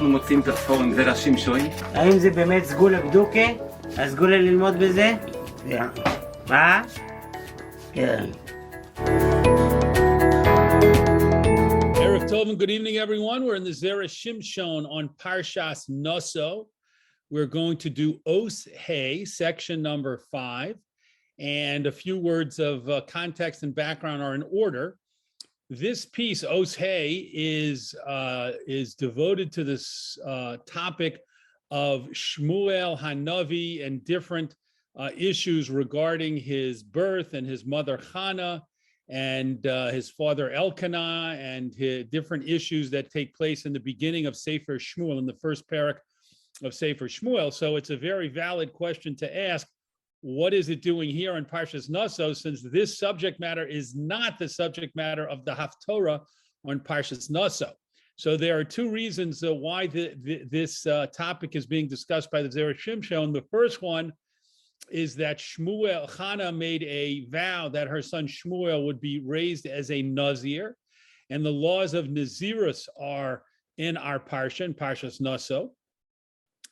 אנחנו מוצאים את הפורום זרה שמשון. האם זה באמת סגולה בדוקה? הסגולה ללמוד בזה? מה? כן. Erev Tov and good evening, everyone. We're in the Zera Shimshon on Parsha Naso. We're going to do Os Hey, section number 5, and a few words of context and background are in order. This piece, Os Hey, is devoted to this topic of Shmuel Hanavi and different issues regarding his birth and his mother Chana and his father Elkanah and his different issues that take place in the beginning of Sefer Shmuel, in the first parak of Sefer Shmuel. So it's a very valid question to ask, what is it doing here in Parsha Naso, since this subject matter is not the subject matter of the Haftorah on Parsha Naso? So there are two reasons why this topic is being discussed by the Zera Shimshon. The first one is that Chana made a vow that her son Shmuel would be raised as a Nazir, and the laws of Nazirus are in our Parsha, in Parsha Naso.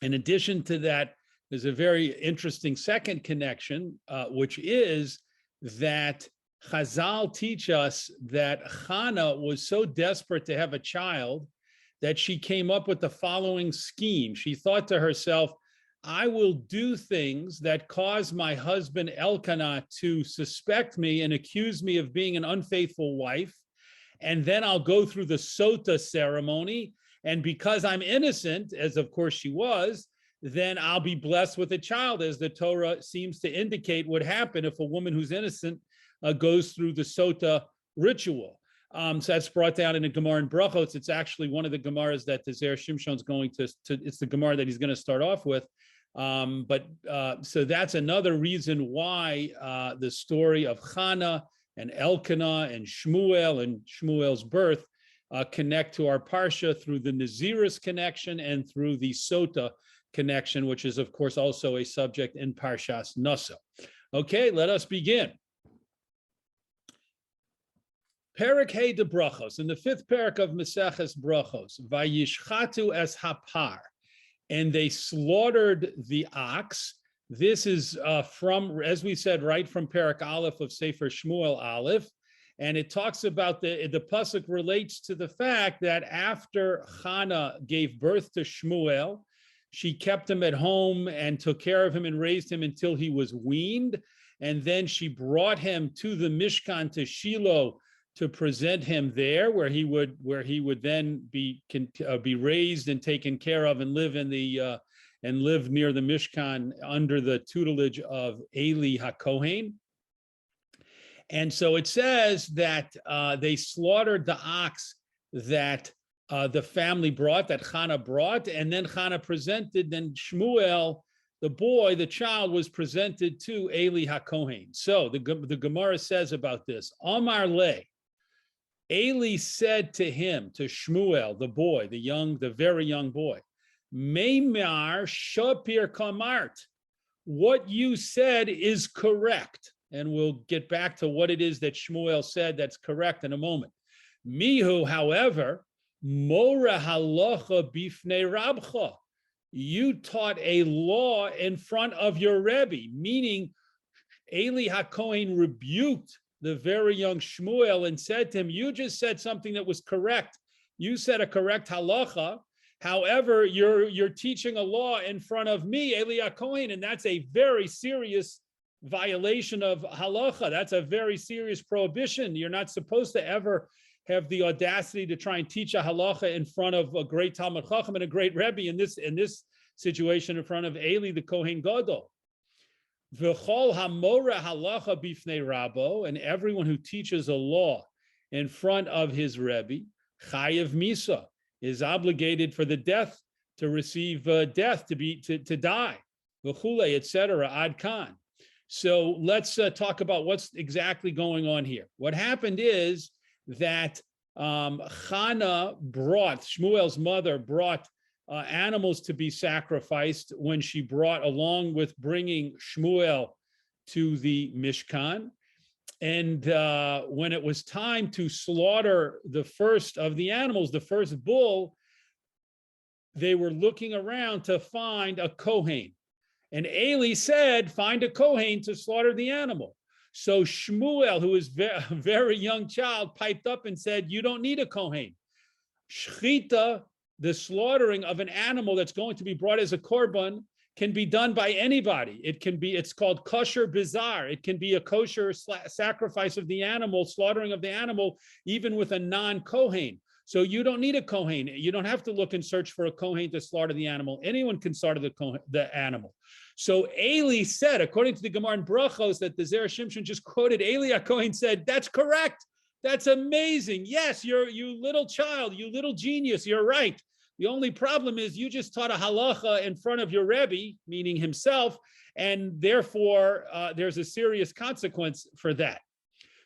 In addition to that, there's a very interesting second connection, which is that Chazal teach us that Chana was so desperate to have a child that she came up with the following scheme. She thought to herself, I will do things that cause my husband Elkanah to suspect me and accuse me of being an unfaithful wife, and then I'll go through the sota ceremony, and because I'm innocent, as of course she was, then I'll be blessed with a child, as the Torah seems to indicate would happen if a woman who's innocent goes through the sota ritual. So that's brought down in a Gemara in Brachos. It's actually one of the Gemaras that the Zera Shimshon is going to, it's the Gemara that he's going to start off with. So that's another reason why the story of Chana and Elkanah and Shmuel's birth connect to our Parsha through the Nazirus connection and through the Sota connection, which is, of course, also a subject in Parshas Naso. Okay, let us begin. Perek Hey de Brachos, in the 5th parak of Maseches Brachos, Vayishchatu es hapar, and they slaughtered the ox. This is from, as we said, right from Perek Aleph of Sefer Shmuel Aleph, and it talks about the pasuk relates to the fact that after Chana gave birth to Shmuel, she kept him at home and took care of him and raised him until he was weaned, and then she brought him to the Mishkan, to Shiloh, to present him there, where he would then be raised and taken care of and live and live near the Mishkan under the tutelage of Eli HaKohen. And so it says that they slaughtered the ox that the family brought, that Chana brought, and then Chana presented. Then Shmuel, the boy, the child, was presented to Eli HaKohen. So the Gemara says about this, Amar Le. Eli said to him, to Shmuel, the boy, the very young boy, Meimar Shapir Kamart, what you said is correct. And we'll get back to what it is that Shmuel said that's correct in a moment. Mihu, however, Mora halacha bifnei rabcha, you taught a law in front of your Rebbe, meaning Eli HaKohen rebuked the very young Shmuel and said to him, you just said something that was correct. You said a correct halacha. However, you're teaching a law in front of me, Eli HaKohen, and that's a very serious violation of halacha. That's a very serious prohibition. You're not supposed to ever have the audacity to try and teach a halacha in front of a great Talmud Chacham and a great Rebbe, in this situation in front of Eli the Kohen Gadol. V'chol hamora halacha bifnei rabo, and everyone who teaches a law in front of his Rebbe, chayev misa, is obligated for the death, to receive death, to die, v'chule, etc. Ad kan. So let's talk about what's exactly going on here. What happened is that Chana Shmuel's mother brought animals to be sacrificed when she brought, along with bringing Shmuel to the Mishkan. And when it was time to slaughter the first of the animals, the first bull, they were looking around to find a Kohen. And Eli said, find a Kohen to slaughter the animal. So Shmuel, who was a very young child, piped up and said, you don't need a Kohen. Shchita, the slaughtering of an animal that's going to be brought as a korban, can be done by anybody. It's called kosher bizarre. It can be a kosher sacrifice of the animal, slaughtering of the animal, even with a non-Kohen. So you don't need a Kohen. You don't have to look and search for a Kohen to slaughter the animal. Anyone can slaughter the animal. So Eli said, according to the Gemara in Brachos, that the Zera Shimshon just quoted Eli Kohen said, that's correct. That's amazing. Yes, you little child, you little genius, you're right. The only problem is you just taught a halacha in front of your Rebbe, meaning himself, and therefore there's a serious consequence for that.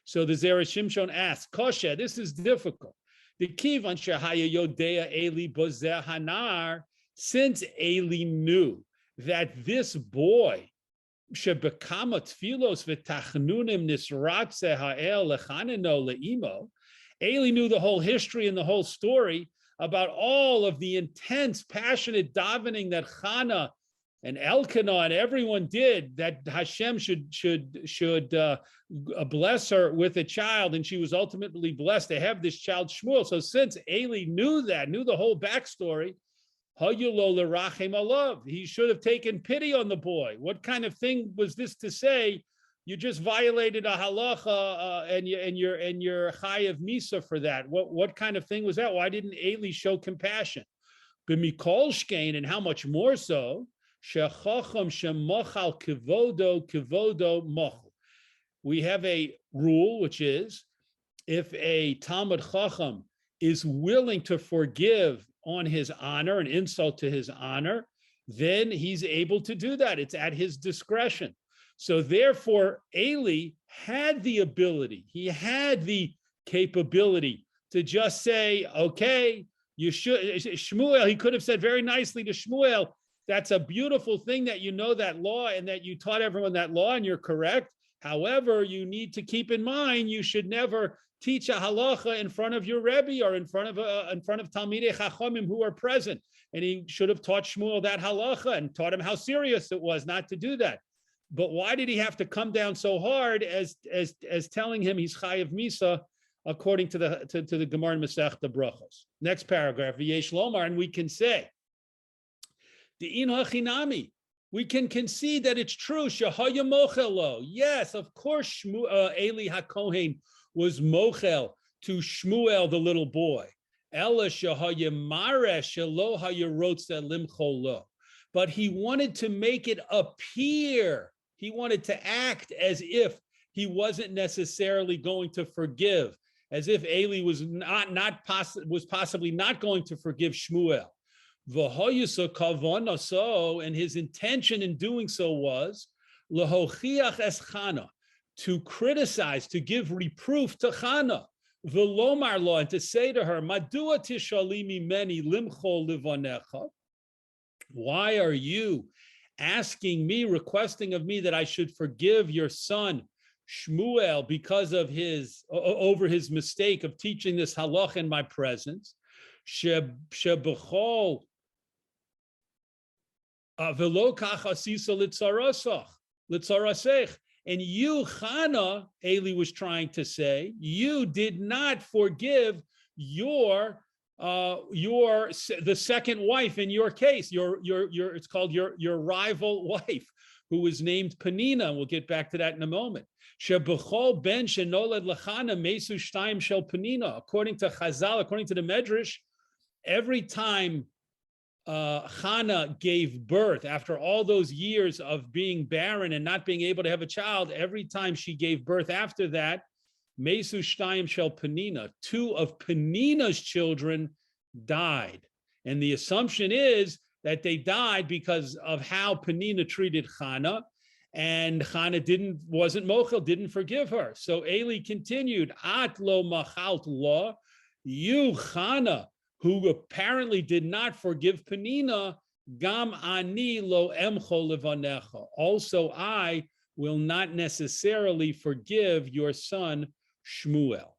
So the Zera Shimshon asks, Koshe, this is difficult. The kivan shehaya yodea Eli bozeh hanar, since Eli knew that this boy shebekama tfilos v'tachnunim nisratze ha'el lechaneno le'imo, Eli knew the whole history and the whole story about all of the intense, passionate davening that Chana and Elkanah and everyone did, that Hashem should bless her with a child, and she was ultimately blessed to have this child Shmuel. So since Eli knew the whole backstory, he should have taken pity on the boy. What kind of thing was this to say? You just violated a halacha and you're chayav misa for that. What kind of thing was that? Why didn't Eli show compassion? B'mikol shkein, and how much more so? Shechacham shemochal kivodo mochel. We have a rule, which is if a Talmud Chacham is willing to forgive on his honor, an insult to his honor, then he's able to do that. It's at his discretion. So therefore, Eli had the ability, he had the capability to just say, okay, you should, Shmuel, he could have said very nicely to Shmuel, that's a beautiful thing that you know that law and that you taught everyone that law and you're correct. However, you need to keep in mind, you should never teach a halacha in front of your Rebbe or in front of Talmidei Chachamim who are present. And he should have taught Shmuel that halacha and taught him how serious it was not to do that. But why did he have to come down so hard as telling him he's chayav misa, according to the Gemara in Masechta Brachos? Next paragraph, v'yesh lomar, and we can say, the in hachinami, we can concede that it's true. Shehaya mochelo, yes, of course, Eli HaKohen was mochel to Shmuel, the little boy. Ela shehaya maresh shelo haya rotze limcholo, but he wanted to make it appear. He wanted to act as if he wasn't necessarily going to forgive, as if Eli was possibly not going to forgive Shmuel. And his intention in doing so was lehochiach es Chana, to criticize, to give reproof to Chana, v'lomar lo, and to say to her, Madua tishali mimeni limchol livanecha, why are you asking me, requesting of me that I should forgive your son Shmuel because of over his mistake of teaching this halach in my presence? Shebechol velo kach asisa litzarasech. And you, Chana, Eli was trying to say, you did not forgive the second wife in your case, it's called your rival wife, who was named Penina. We'll get back to that in a moment. Shebechol ben shenoled lechana mesu shtayim shel Penina. According to Chazal, according to the Medrash, every time Chana gave birth, after all those years of being barren and not being able to have a child, every time she gave birth after that, Mesu Shtayim Shel Penina, 2 of Penina's children died. And the assumption is that they died because of how Penina treated Chana, and Chana wasn't mochel, didn't forgive her. So Eli continued, At lo machalt lo, you Chana, who apparently did not forgive Penina, gam ani lo emcho levanecha. Also, I will not necessarily forgive your son Shmuel.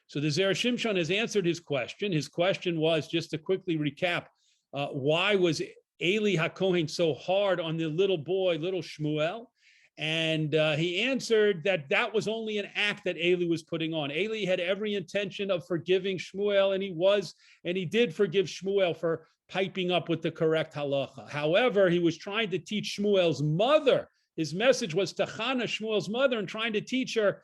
So the Zera Shimshon has answered his question. His question was, just to quickly recap, why was Eli HaKohen so hard on the little boy, little Shmuel? And he answered that that was only an act that Eli was putting on. Eli had every intention of forgiving Shmuel, and he did forgive Shmuel for piping up with the correct halacha. However, he was trying to teach Shmuel's mother. His message was to Chana, Shmuel's mother, and trying to teach her,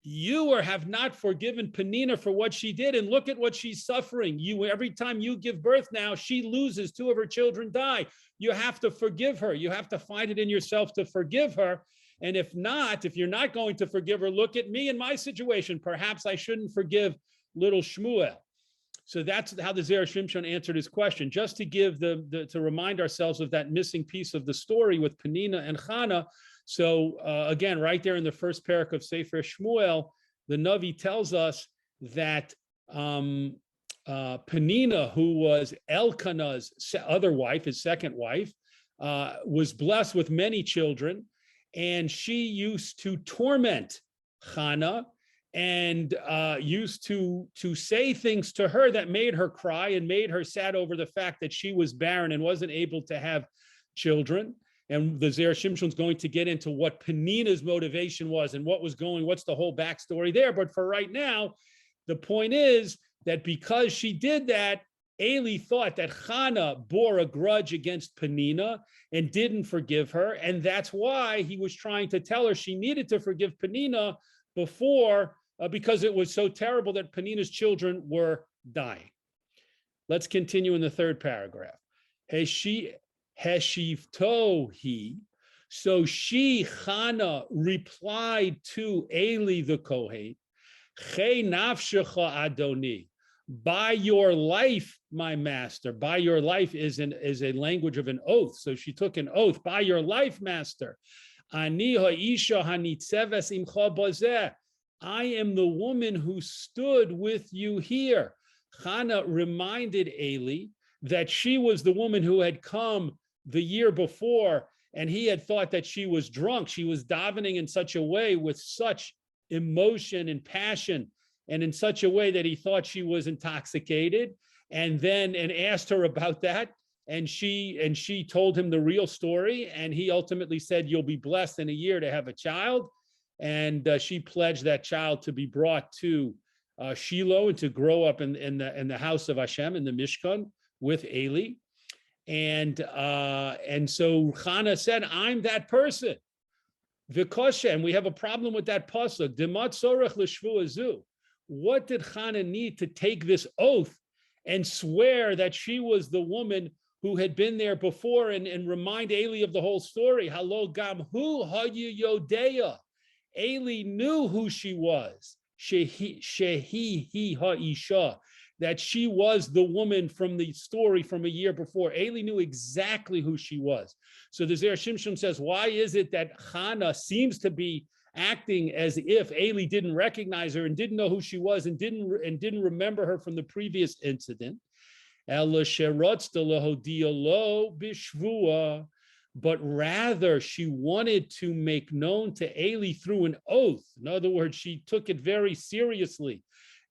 you have not forgiven Penina for what she did, and look at what she's suffering. Every time you give birth now, she loses, 2 of her children die. You have to forgive her. You have to find it in yourself to forgive her. And if you're not going to forgive her, look at me in my situation. Perhaps I shouldn't forgive little Shmuel. So that's how the Zera Shimshon answered his question. Just to give to remind ourselves of that missing piece of the story with Penina and Chana. So again, right there in the first parak of Sefer Shmuel, the Navi tells us that Penina, who was Elkanah's other wife, his second wife, was blessed with many children, and she used to torment Chana and used to say things to her that made her cry and made her sad over the fact that she was barren and wasn't able to have children. And the Zera Shimshon's going to get into what Penina's motivation was and what's the whole backstory there. But for right now, the point is that because she did that, Eli thought that Chana bore a grudge against Penina and didn't forgive her. And that's why he was trying to tell her she needed to forgive Penina before, because it was so terrible that Penina's children were dying. Let's continue in the third paragraph. Heshivtohi. So she, Chana, replied to Eli the Kohen, Che nafshecha Adoni. By your life, my master. By your life is a language of an oath. So she took an oath. By your life, master. Ani ha'isha hanitzeves imcha bazeh. I am the woman who stood with you here. Chana reminded Eli that she was the woman who had come the year before, and he had thought that she was drunk. She was davening in such a way with such emotion and passion, and in such a way that he thought she was intoxicated, and asked her about that. And she told him the real story, and he ultimately said, you'll be blessed in a year to have a child. And she pledged that child to be brought to Shiloh and to grow up in the house of Hashem, in the Mishkan with Eli. And so Chana said, I'm that person. Vikosha, and we have a problem with that pasuk. Demat sorech l'shvu azu. What did Chana need to take this oath and swear that she was the woman who had been there before and remind Eli of the whole story? Halo gam hu hayu yodeya. Eli knew who she was. Shehi ha'isha. That she was the woman from the story from a year before. Eli knew exactly who she was. So the Zera Shimshon says, why is it that Chana seems to be acting as if Eli didn't recognize her and didn't know who she was and didn't remember her from the previous incident? But rather she wanted to make known to Eli through an oath. In other words, she took it very seriously.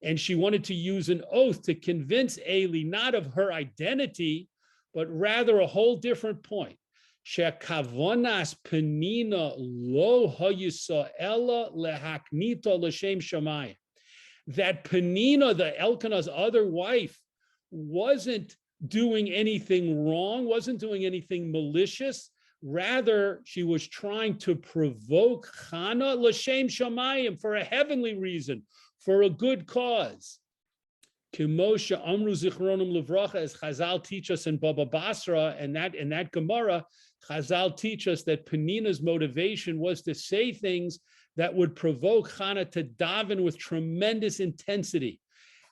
And she wanted to use an oath to convince Eli not of her identity, but rather a whole different point. Shekavonas Penina lo hayisa ella lehaknita l'shem shamayim. That Penina, the Elkanah's other wife, wasn't doing anything wrong, wasn't doing anything malicious. Rather, she was trying to provoke Chana l'shem shamayim, for a heavenly reason, for a good cause. Kimosha Amru Zichronim Levracha, as Chazal teach us in Baba Basra, and that Gemara, Chazal teach us that Penina's motivation was to say things that would provoke Chana to daven with tremendous intensity.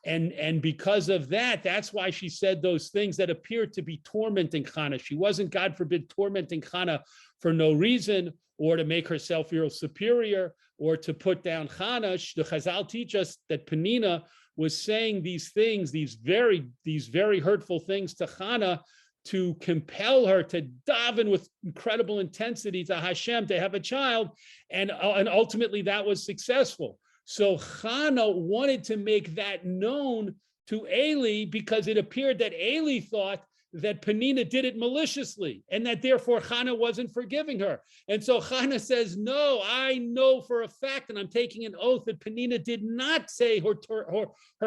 And because of that, that's why she said those things that appeared to be tormenting Chana. She wasn't, God forbid, tormenting Chana for no reason, or to make herself feel superior, or to put down Chana. The Chazal teach us that Penina was saying these things, these very hurtful things to Chana, to compel her to daven with incredible intensity to Hashem to have a child, and ultimately that was successful. So Chana wanted to make that known to Eli because it appeared that Eli thought that Penina did it maliciously and that therefore Chana wasn't forgiving her. And so Chana says, no, I know for a fact, and I'm taking an oath that Penina did not say her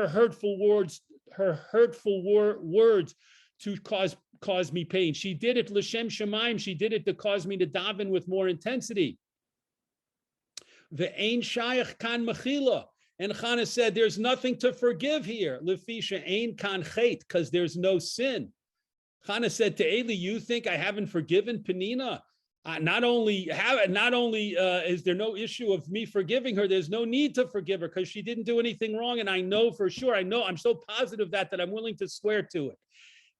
hurtful words to cause me pain. She did it l'shem shemaim. She did it to cause me to daven with more intensity. Ve'ein shayach kan mechila. And Chana said, there's nothing to forgive here. Lefisha ein kan chet, because there's no sin. Chana said to Eli, you think I haven't forgiven Penina? Not only is there no issue of me forgiving her, there's no need to forgive her because she didn't do anything wrong. And I know for sure, I'm so positive that I'm willing to swear to it.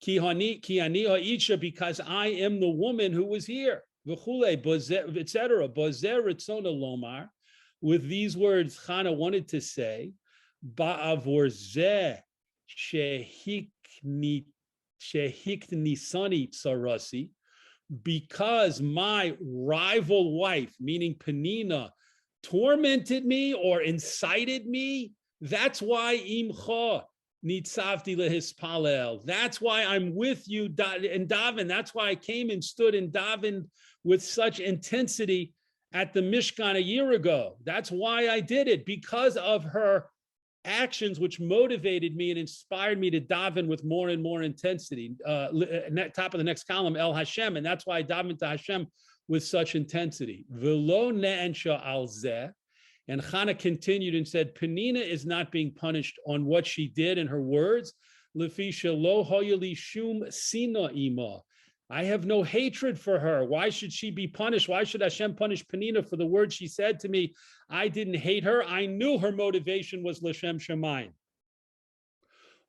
Ki ani ha'isha, because I am the woman who was here. V'chule, etc. Bozer ritzona lomar. With these words, Chana wanted to say, ba'avor zeh shehikni nisani tsarasi, because my rival wife, meaning Penina, tormented me or incited me. That's why imcha nitzavti lehispalel. That's why I'm with you in daven. That's why I came and stood in daven with such intensity at the Mishkan a year ago. That's why I did it, because of her actions, which motivated me and inspired me to daven with more and more intensity. Top of the next column, El Hashem, and that's why I daven to Hashem with such intensity. V'lo ne'ensha al zeh. And Chana continued and said, Penina is not being punished on what she did and her words. Lefisha lo hoyali shum sina ima. I have no hatred for her. Why should she be punished? Why should Hashem punish Penina for the words she said to me? I didn't hate her. I knew her motivation was l'shem shemayim.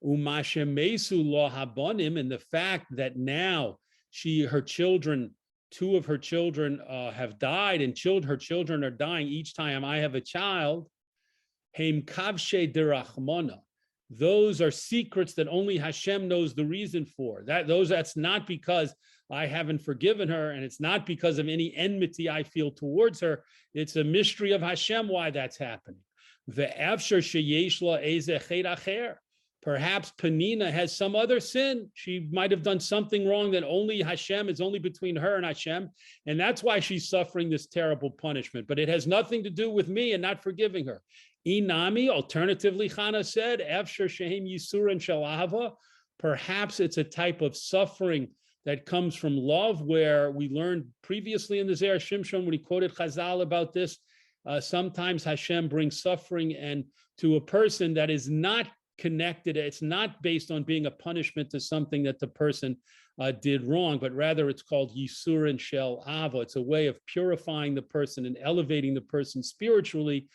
Umashemesu lo habonim, and the fact that now her children, two of her children have died, and her children are dying each time I have a child. Heim kavshe derachmona. Those are secrets that only Hashem knows the reason for. That's not because I haven't forgiven her, and it's not because of any enmity I feel towards her. It's a mystery of Hashem why that's happening. Perhaps Penina has some other sin. She might have done something wrong that only Hashem, is only between her and Hashem, and that's why she's suffering this terrible punishment. But it has nothing to do with me and not forgiving her. Inami, alternatively, Chana said, Efsher Shehem Yisur and Shalahava. Perhaps it's a type of suffering that comes from love, where we learned previously in the Zera Shimshon when he quoted Chazal about this. Sometimes Hashem brings suffering and to a person that is not connected. It's not based on being a punishment to something that the person did wrong, but rather it's called Yisur and Shel Ava. It's a way of purifying the person and elevating the person spiritually,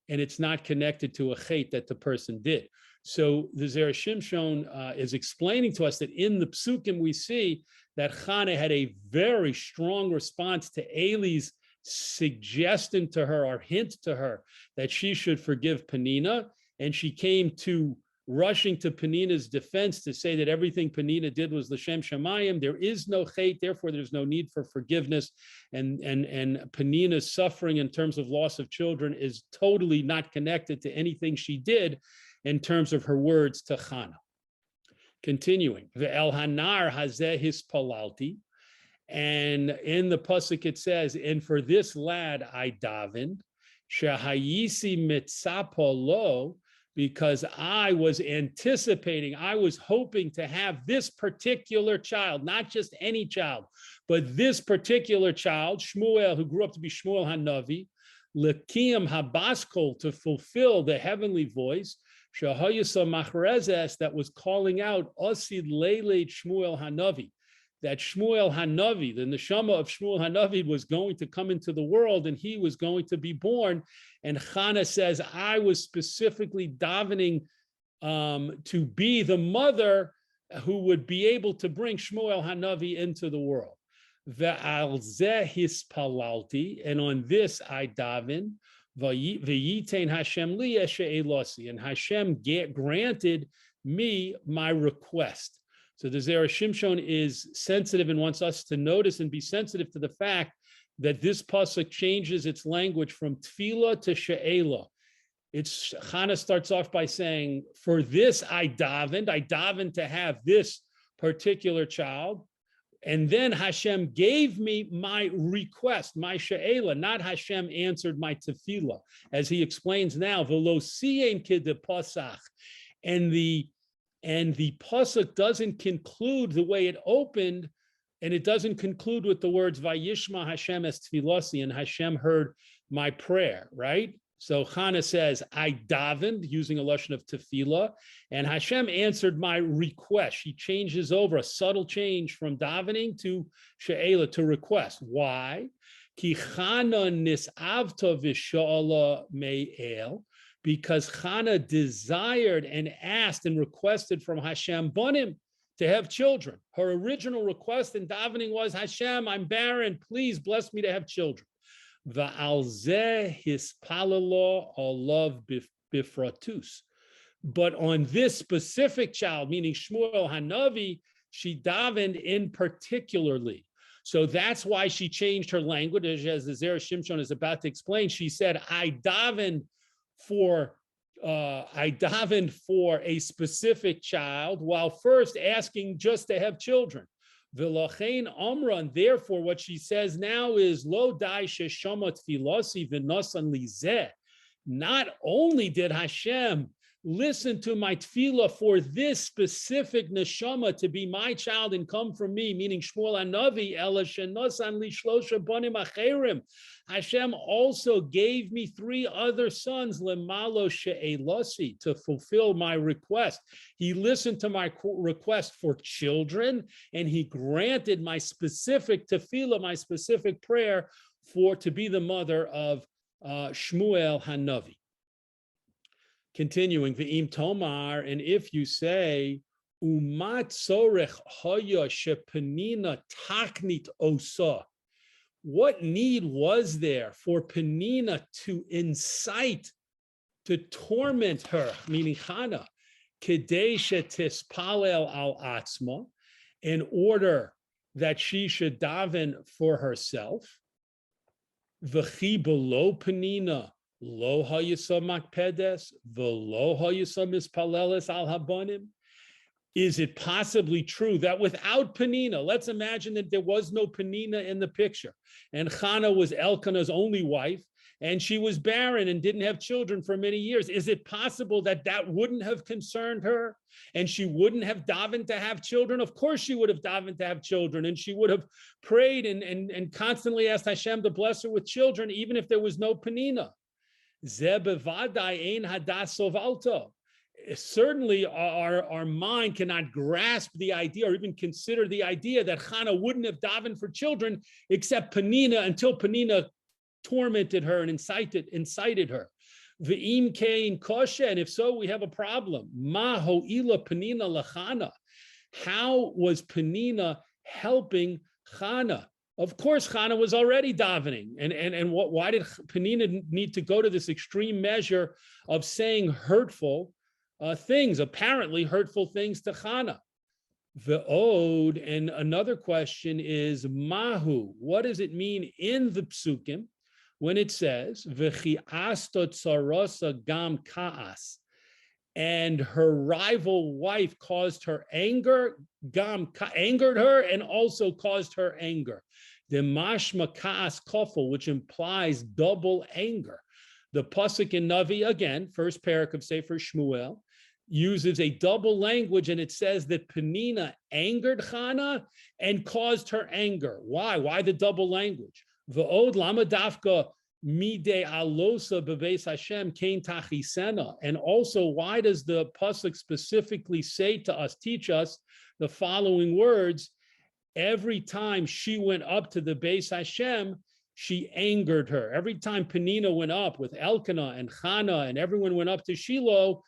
and it's not connected to a chait that the person did. So the Zera Shimshon is explaining to us that in the psukim we see that Chana had a very strong response to Eli's suggestion to her or hint to her that she should forgive Penina, and she came to rushing to Penina's defense to say that everything Penina did was l'shem shamayim. There is no chait, therefore there's no need for forgiveness, and Penina's suffering in terms of loss of children is totally not connected to anything she did in terms of her words to Chana. Continuing, ve'el hanar hazeh hispalalti, and in the pasuk it says, and for this lad I davened, shehayisi mitzapolo, because I was anticipating, I was hoping to have this particular child, not just any child, but this particular child, Shmuel, who grew up to be Shmuel Hanavi, Lekiyam Habaskol, to fulfill the heavenly voice, Shahayasa Machrezes, that was calling out Osid Lele Shmuel Hanavi, that Shmuel Hanavi, the neshama of Shmuel Hanavi, was going to come into the world and he was going to be born. And Chana says, I was specifically davening to be the mother who would be able to bring Shmuel Hanavi into the world. Ve'al zeh hispalalti, and on this I daven, v'yitein Hashem li she'elosi, and Hashem granted me my request. So the Zera Shimshon is sensitive and wants us to notice and be sensitive to the fact that this pasuk changes its language from tefillah to she'ela. Chana starts off by saying, for this I davened to have this particular child. And then Hashem gave me my request, my she'ela, not Hashem answered my tefillah, as he explains now, v'lo siyen k'de pasach. And the pasuk doesn't conclude the way it opened, and it doesn't conclude with the words, Vayishma Hashem es tefilasi, and Hashem heard my prayer, right? So Chana says, I davened, using a lashon of tefillah, and Hashem answered my request. She changes over, a subtle change from davening to she'ela, to request. Why? Ki Chana nisavta v'sha'ala me'el, because Chana desired and asked and requested from Hashem banim, to have children. Her original request in davening was, Hashem, I'm barren, please bless me to have children. Va'al zeh hispalalo alav bifratus. But on this specific child, meaning Shmuel Hanavi, she davened in particularly. So that's why she changed her language, as the Zera Shimshon is about to explain. She said, I davened for a specific child, while first asking just to have children. V'lachein amran, therefore, what she says now is, Lo dai sheshama tfilasi v'nasan lizeh. Not only did Hashem listen to my tefillah for this specific neshama to be my child and come from me, meaning Shmuel Hanavi, ela shenasan li shlosha banim acherim. Hashem also gave me 3 other sons, lemalo she'elasi, to fulfill my request. He listened to my request for children, and he granted my specific tefillah, my specific prayer, to be the mother of Shmuel Hanavi. Continuing, V'im Tomar, and if you say, Umat Sorech Haya Shepenina Taknit Osa, what need was there for Penina to incite, to torment her, meaning Chana, Kedei Shetispalel al Atzma, in order that she should daven for herself? V'chi below Penina, Lo hayisa makpedes, v'lo hayisa mispaleles al habanim. Is it possibly true that without Penina, let's imagine that there was no Penina in the picture, and Chana was Elkanah's only wife, and she was barren and didn't have children for many years. Is it possible that that wouldn't have concerned her, and she wouldn't have davened to have children? Of course she would have davened to have children, and she would have prayed and constantly asked Hashem to bless her with children, even if there was no Penina. Certainly our mind cannot grasp the idea or even consider the idea that Chana wouldn't have davened for children except Penina, until Penina tormented her and incited her. V'im kein koshe, and if so, we have a problem. Ma ho'ila Penina lachana. How was Penina helping Chana? Of course, Chana was already davening, and why did Penina need to go to this extreme measure of saying hurtful things, apparently hurtful things to Chana? Ve'od, and another question is mahu. What does it mean in the psukim when it says v'chi asta tsarasa gam ka'as, and her rival wife caused her anger, angered her, and also caused her anger? The mashma ka'as kofel, which implies double anger. The pasuk in Navi, again, first parak of Sefer Shmuel, uses a double language, and it says that Penina angered Chana and caused her anger. Why? Why the double language? V'od lama dafka midei alosa bebeis Hashem kein tachisena. And also, why does the pasuk specifically say to us, teach us the following words? Every time she went up to the Beis Hashem, she angered her. Every time Penina went up with Elkanah and Chana and everyone went up to Shiloh,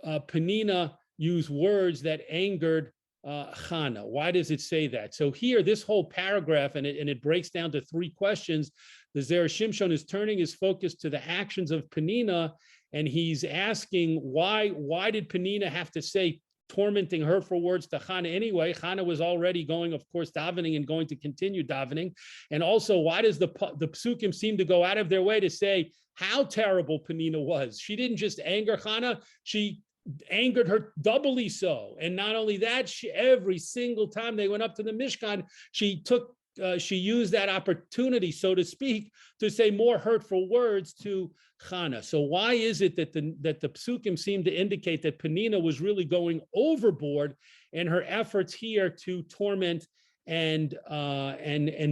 Penina used words that angered Chana. Why does it say that? So here, this whole paragraph, and it breaks down to 3 questions. The Zera Shimshon is turning his focus to the actions of Penina, and he's asking why did Penina have to say tormenting her for words to Chana anyway? Chana was already going, of course, davening and going to continue davening. And also, why does the psukim seem to go out of their way to say how terrible Penina was? She didn't just anger Chana, she angered her doubly so. And not only that, every single time they went up to the Mishkan, she used that opportunity, so to speak, to say more hurtful words to Chana. So why is it that the psukim seem to indicate that Penina was really going overboard in her efforts here to torment and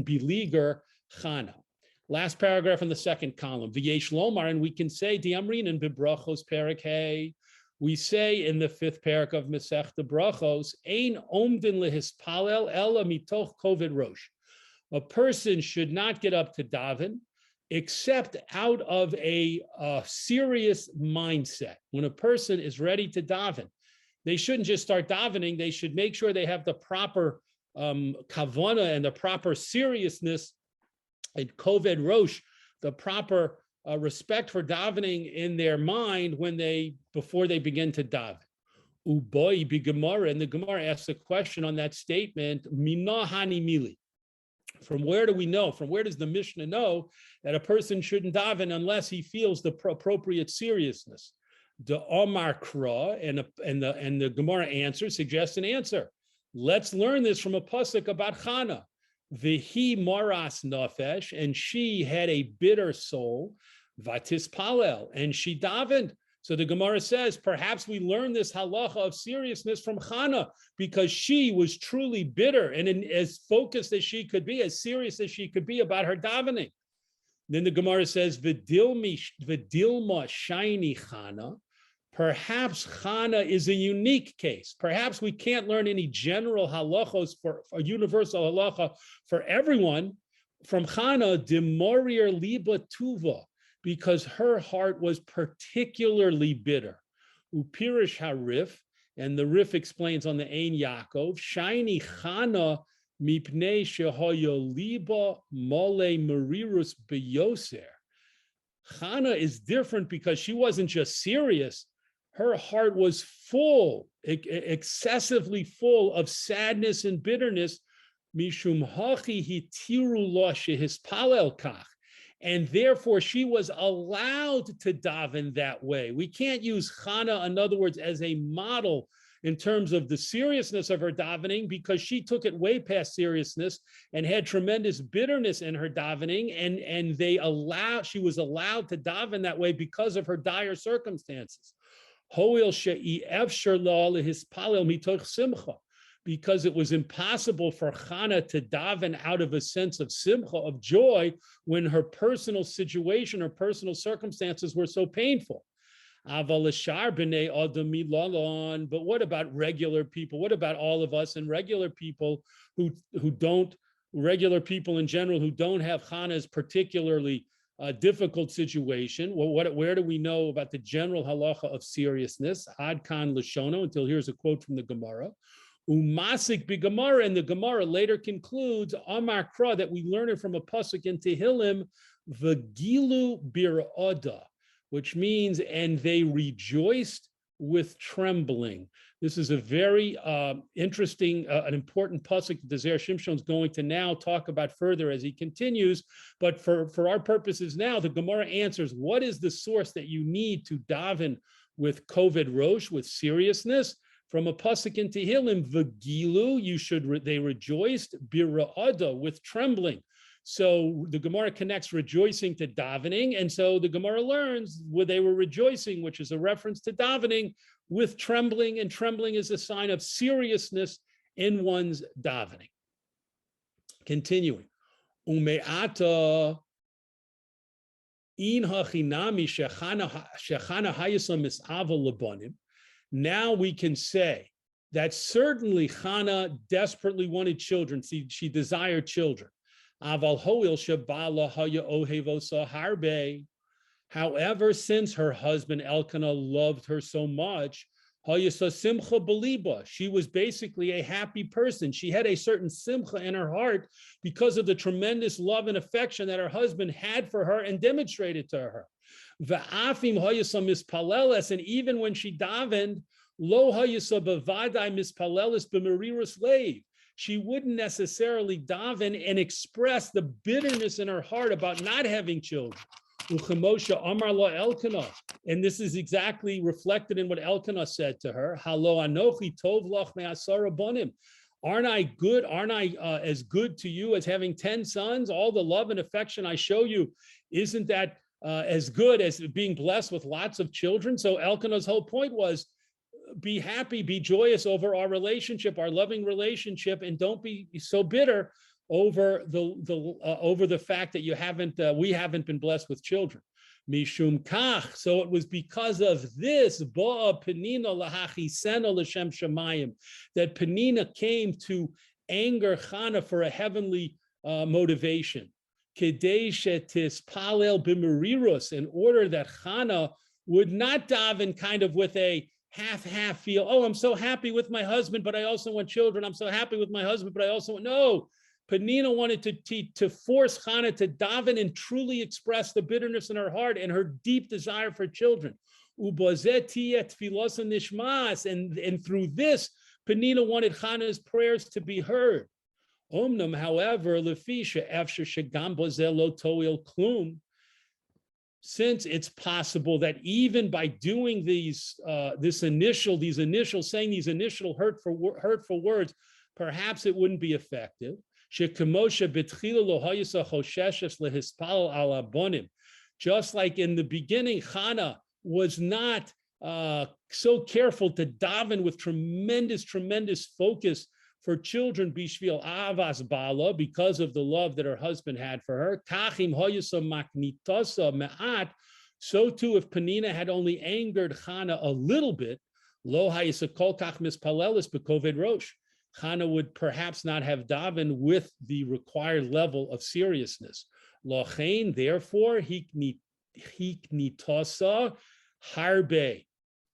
beleaguer Chana? Last paragraph in the second column, V'yesh lomar, and we can say Diamrin and Bibrachos Perak Hey. We say in the fifth parak of Masechta Brachos, Ein omdin lehispalel ela mitoch koved rosh. A person should not get up to daven except out of a serious mindset. When a person is ready to daven, they shouldn't just start davening. They should make sure they have the proper kavana and the proper seriousness and koved rosh, the proper respect for davening in their mind before they begin to daven. Uboy bi Gemara, and the Gemara asks a question on that statement. Mina hani mili. From where do we know? From where does the Mishnah know that a person shouldn't daven unless he feels the appropriate seriousness? The Omar Kra and the Gemara answer suggests an answer. Let's learn this from a pasuk about Chana. Vihi moras nafesh, and she had a bitter soul. Vatis palel, and she davened. So the Gemara says, perhaps we learn this halacha of seriousness from Chana because she was truly bitter and as focused as she could be, as serious as she could be about her davening. Then the Gemara says, Vidilma shiny Chana. Perhaps Chana is a unique case. Perhaps we can't learn any general halachos for a universal halacha for everyone from Chana, Demorir liba tuva, because her heart was particularly bitter. Upirish harif, and the Rif explains on the Ein Yaakov, shiny Chana mipnei shehoyo liba mole marirus beyoser. Chana is different because she wasn't just serious. Her heart was full, excessively full of sadness and bitterness. Mishum hachi hitiru lo shehispalel kach. And therefore, she was allowed to daven that way. We can't use Chana, in other words, as a model in terms of the seriousness of her davening, because she took it way past seriousness and had tremendous bitterness in her davening, and she was allowed to daven that way because of her dire circumstances. Because it was impossible for Chana to daven out of a sense of simcha, of joy, when her personal situation, her personal circumstances were so painful. But what about regular people? What about all of us and regular people regular people in general who don't have Chana's particularly difficult situation? Well, where do we know about the general halacha of seriousness? Ad kan Lashono, until here's a quote from the Gemara. Umasik bi Gemara, and the Gemara later concludes Amar Kra, that we learn it from a pasuk in Tehillim, V'gilu bir'oda, which means, and they rejoiced with trembling. This is a very interesting, an important pasuk that the Zera Shimshon is going to now talk about further as he continues. But for our purposes now, the Gemara answers, what is the source that you need to daven with koved rosh, with seriousness? From a pasuk in Tehillim, V'gilu, they rejoiced, bira'ada, with trembling. So the Gemara connects rejoicing to davening, and so the Gemara learns where they were rejoicing, which is a reference to davening, with trembling, and trembling is a sign of seriousness in one's davening. Continuing, Ume'ata in hachinami shechana hayasam mis'ava lebanim. Now we can say that certainly Chana desperately wanted children. She desired children. However, since her husband Elkanah loved her so much, she was basically a happy person. She had a certain simcha in her heart because of the tremendous love and affection that her husband had for her and demonstrated to her. And even when she davened, she wouldn't necessarily daven and express the bitterness in her heart about not having children. Uchemosha Amar lo Elkanah. And this is exactly reflected in what Elkanah said to her. Halo anochi tov loch me'asara bonim. Aren't I good? Aren't I as good to you as having 10 sons? All the love and affection I show you, isn't that as good as being blessed with lots of children? So Elkanah's whole point was, be happy, be joyous over our relationship, our loving relationship, and don't be so bitter over the fact that we haven't been blessed with children. Mishum kach. So it was because of this ba'a Penina lahachisena l'shem shamayim that Penina came to anger Chana for a heavenly motivation. Kedei shetispalel b'merirus, in order that Chana would not daven kind of with a half feel, oh, I'm so happy with my husband, but I also want children. I'm so happy with my husband, but I also want, no. Penina wanted to force Chana to daven and truly express the bitterness in her heart and her deep desire for children. And through this, Penina wanted Chana's prayers to be heard. Omnam, however, since it's possible that even by doing these initial hurtful words, perhaps it wouldn't be effective. Just like in the beginning, Chana was not so careful to daven with tremendous focus for children, bishvil avas bala, because of the love that her husband had for her. So too, if Penina had only angered Chana a little bit, lo hayisakol kach mispalelis bekoved rosh, Chana would perhaps not have davened with the required level of seriousness. Lochein, therefore, hiknitasa harbe.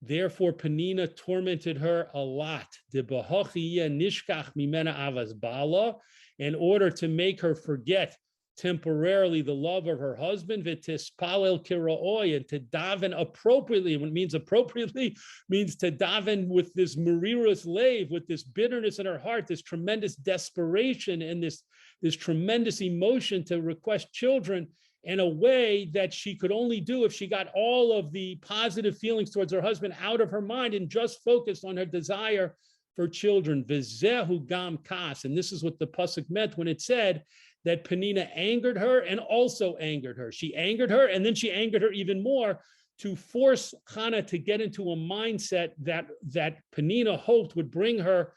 Therefore, Penina tormented her a lot. In order to make her forget temporarily the love of her husband, and to daven appropriately. What means appropriately means to daven with this merirus lave, with this bitterness in her heart, this tremendous desperation and this tremendous emotion to request children in a way that she could only do if she got all of the positive feelings towards her husband out of her mind and just focused on her desire for children. V'zehu gam kas. And this is what the pasuk meant when it said that Penina angered her and also angered her. She angered her and then she angered her even more to force Chana to get into a mindset that Penina hoped would bring her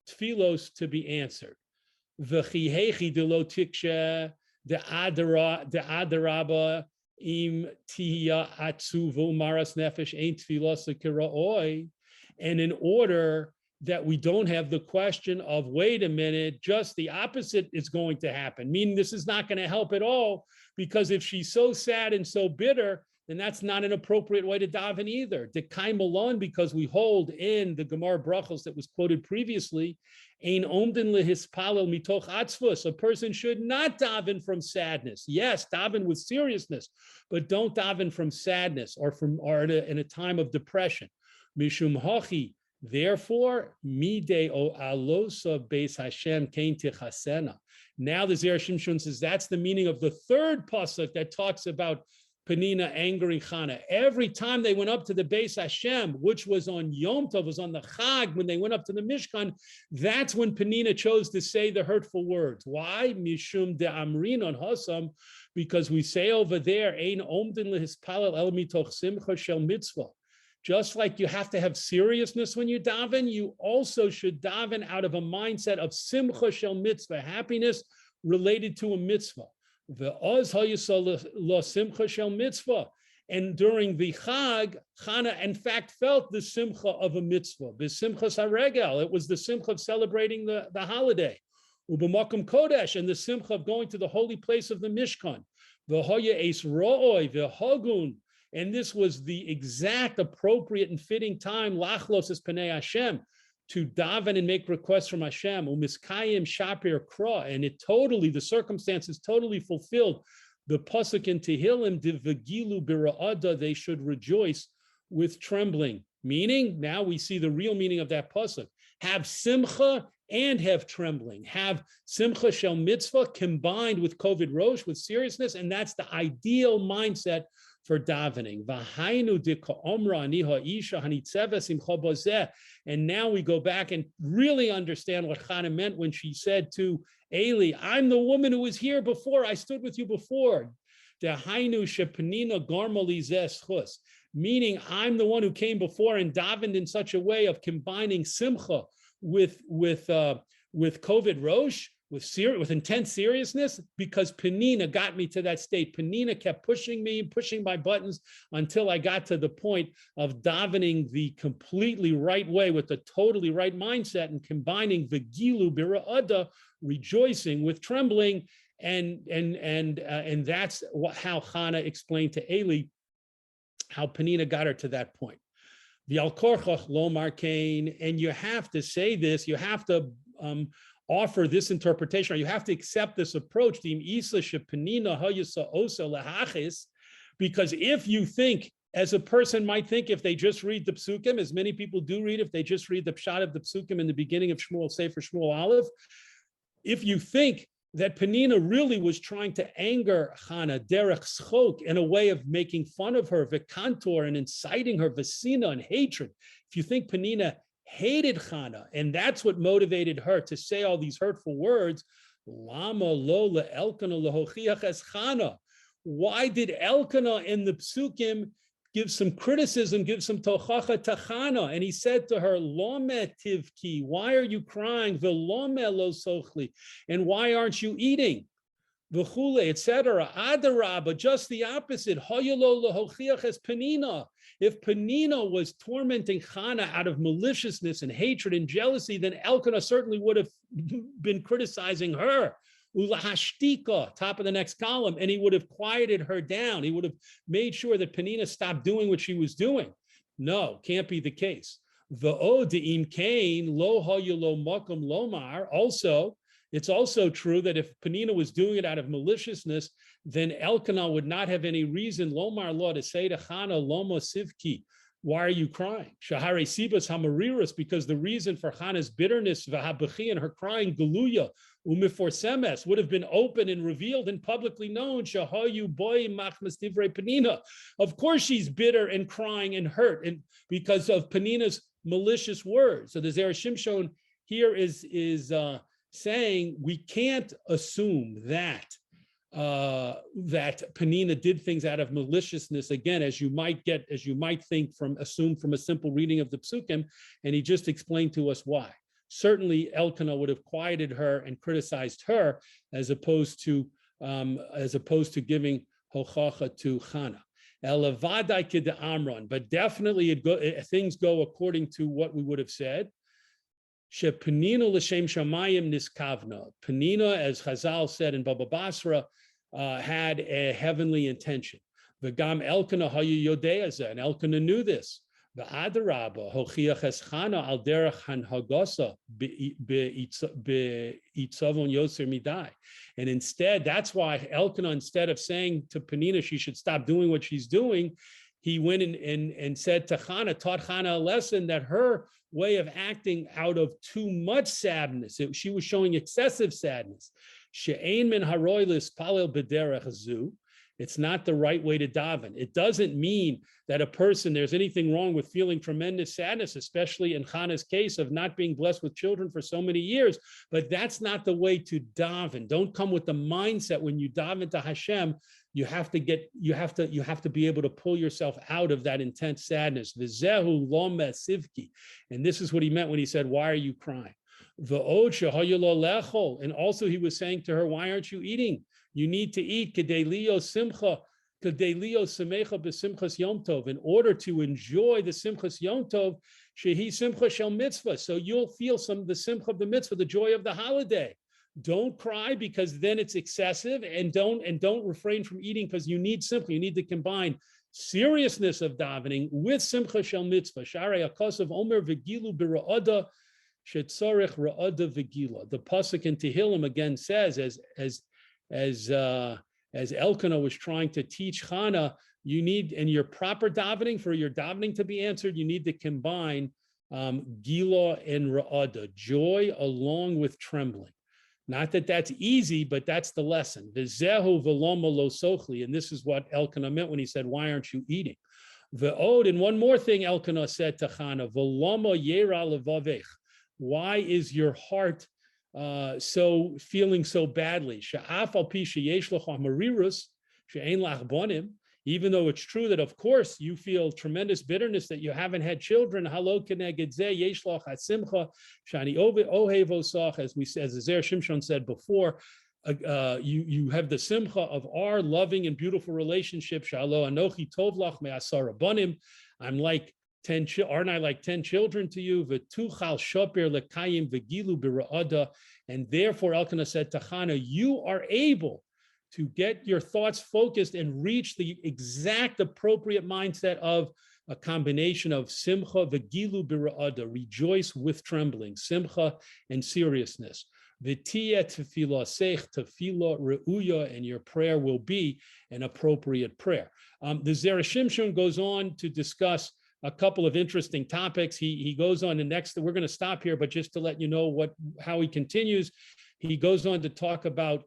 tefillos to be answered. V'chihechi de lo tikshe de adaraba im tiya atzuvu maras nefesh ein tefillah kiraoi. And in order that we don't have the question of, wait a minute, just the opposite is going to happen, meaning this is not going to help at all, because if she's so sad and so bitter, then that's not an appropriate way to daven either. Dekai malon, because we hold in the Gemara Brachos that was quoted previously, ein omden lehispalel mitoch atzvus. A person should not daven from sadness. Yes, daven with seriousness, but don't daven from sadness or in a time of depression. Mishum hachi. Therefore, midei o alosa beis Hashem kein tichasena. Now the Zera Shimshon says that's the meaning of the third pasuk that talks about Penina angering Chana. Every time they went up to the Beis Hashem, which was on Yom Tov, was on the Chag, when they went up to the Mishkan, that's when Penina chose to say the hurtful words. Why? Mishum de amrin on Hasam, because we say over there, Ein omden lehispalel el mitoch simcha shel mitzvah. Just like you have to have seriousness when you daven, you also should daven out of a mindset of simcha shel mitzvah, happiness related to a mitzvah. And during the Chag, Chana in fact felt the simcha of a mitzvah. B'simchas haregel, it was the simcha of celebrating the holiday. U'b'makom kodesh, and the simcha of going to the holy place of the Mishkan. V'hoya eis ro'oi v'hogun. And this was the exact appropriate and fitting time, lachlos es penei Hashem, to daven and make requests from Hashem, umiskayim shapir kra, and the circumstances totally fulfilled the pasuk in Tehillim, divagilu bira'ada, they should rejoice with trembling Meaning, now we see the real meaning of that pasuk. Have simcha and have trembling. Have simcha shel mitzvah combined with koved rosh, with seriousness, and that's the ideal mindset for davening. And now we go back and really understand what Chana meant when she said to Eli, I'm the woman who was here before. I stood with you before. Meaning I'm the one who came before and davened in such a way of combining simcha with koved rosh, with intense seriousness, because Penina got me to that state. Penina kept pushing me, pushing my buttons until I got to the point of davening the completely right way with the totally right mindset and combining the gilu bira'ada, rejoicing with trembling, and that's how Chana explained to Eli how Penina got her to that point. V'al korchach lomar kain, and you have to say this, you have to offer this interpretation, or you have to accept this approach, because if you think, as a person might think, if they just read the psukim, as many people do read, if they just read the pshat of the psukim in the beginning of Shmuel Sefer Shmuel Aleph, if you think that Penina really was trying to anger Chana derech schok, in a way of making fun of her, v'kantor, and inciting her v'sina and hatred, if you think Penina hated Chana, and that's what motivated her to say all these hurtful words, lama lo le'elkana lehochiach es Chana. Why did Elkanah in the psukim give some criticism, give some tochacha to Chana? And he said to her, Lome tivki, why are you crying? Velome lo sochli, and why aren't you eating? V'chule, etc. Adarabba, just the opposite. Hayalo lehochiach es Penina. If Penina was tormenting Chana out of maliciousness and hatred and jealousy, then Elkanah certainly would have been criticizing her. Ulahashtika, top of the next column, and he would have quieted her down. He would have made sure that Penina stopped doing what she was doing. No, can't be the case. V'o de'im kain lo hayalo makom lomar. Also, it's also true that if Penina was doing it out of maliciousness, then Elkanah would not have any reason, Lomar Law, to say to Chana, Lomo Sivki, why are you crying? Shahare Sibas Hamariris, because the reason for Chana's bitterness, Vahabachi, and her crying, Galuya, Umiforsemes, would have been open and revealed and publicly known. Shahayu boy machmas divrei Penina. Of course she's bitter and crying and hurt, and because of Penina's malicious words. So the Zera Shimshon here is saying we can't assume that that Penina did things out of maliciousness, again, as you might assume from a simple reading of the psukim, and he just explained to us why. Certainly Elkanah would have quieted her and criticized her as opposed to giving hochacha to Chana. Elavadai kid Amron, but definitely things go according to what we would have said. Penina l'shem shamayim niskavna. Penina, as Chazal said in Baba Basra, had a heavenly intention. V'gam Elkanah hayu yodea, and Elkanah knew this. V'adarabba hochiach es Chana al derech hanhagasa be'itzavon yoser midai. And instead, that's why Elkanah, instead of saying to Penina she should stop doing what she's doing, he went and said to Chana, taught Chana a lesson that her way of acting out of too much sadness, she was showing excessive sadness. She'ein min haroy lispalel b'derech zu. It's not the right way to daven. It doesn't mean that there's anything wrong with feeling tremendous sadness, especially in Chana's case of not being blessed with children for so many years, but that's not the way to daven. Don't come with the mindset when you daven to Hashem, you have to be able to pull yourself out of that intense sadness. V'zehu lo mesivki. And this is what he meant when he said, why are you crying? V'od shehayu lo lechol. And also he was saying to her, why aren't you eating? You need to eat kedei liyo simcha, kedei liyo semecha b'simchas yom tov, in order to enjoy the simchas yom tov, shehi simcha shel mitzvah. So you'll feel the simcha of the mitzvah, the joy of the holiday. Don't cry because then it's excessive, and don't refrain from eating because you need to combine seriousness of davening with simcha shel mitzvah. Sharei akasav omer v'gilu b'ra'ada shetzarech ra'ada v'gila. The pasuk in Tehillim again says, as Elkanah was trying to teach Chana you need, and your proper davening, for your davening to be answered, you need to combine gila and ra'ada, joy along with trembling. Not that that's easy, but that's the lesson. V'zehu v'loma lo sochli, and this is what Elkanah meant when he said, why aren't you eating? Ve'od, and one more thing Elkanah said to Chana, v'loma yera levavech, why is your heart so feeling so badly? She'af al pi sheyesh lecha marirus she'ein lach bonim, even though it's true that, of course, you feel tremendous bitterness that you haven't had children. Halo keneged zeh yesh lach hasimcha shani ohev osach, as Zera Shimshon said before, you have the simcha of our loving and beautiful relationship. Shalo anochi tov lach me'asara banim. I'm like 10, aren't I like 10 children to you? V'tuchal shoper lekayim v'gilu b'ra'ada. And therefore, Elkanah said to Chana, you are able to get your thoughts focused and reach the exact appropriate mindset of a combination of simcha v'gilu b'ra'ada, rejoice with trembling, simcha and seriousness. V'tiyeh tefillah seich tefillah re'uya, and your prayer will be an appropriate prayer. The Zera Shimshon goes on to discuss a couple of interesting topics. He goes on the next, we're going to stop here, but just to let you know how he continues, he goes on to talk about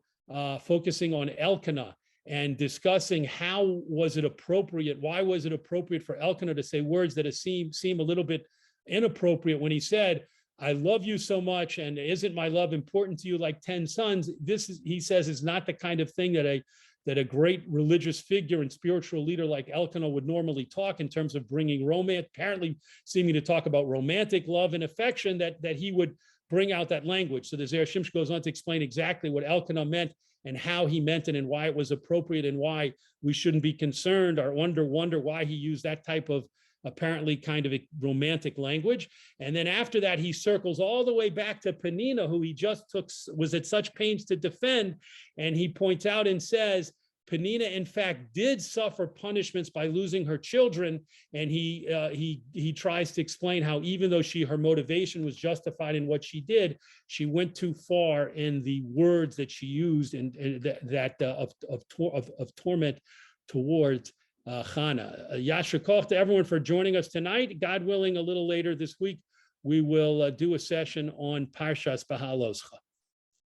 focusing on Elkanah and discussing how was it appropriate, why was it appropriate for Elkanah to say words that seem a little bit inappropriate when he said, I love you so much, and isn't my love important to you like 10 sons? This is, he says, is not the kind of thing that a great religious figure and spiritual leader like Elkanah would normally talk in terms of bringing romance, apparently seeming to talk about romantic love and affection, that he would bring out that language. So the Zera Shimshon goes on to explain exactly what Elkanah meant and how he meant it and why it was appropriate and why we shouldn't be concerned or wonder why he used that type of apparently kind of a romantic language. And then after that, he circles all the way back to Penina, who he just was at such pains to defend. And he points out and says, Penina, in fact, did suffer punishments by losing her children. And he tries to explain how even though her motivation was justified in what she did, she went too far in the words that she used and of torment towards Chana. Yasher koch to everyone for joining us tonight. God willing, a little later this week, we will do a session on Parshas Bahaloscha.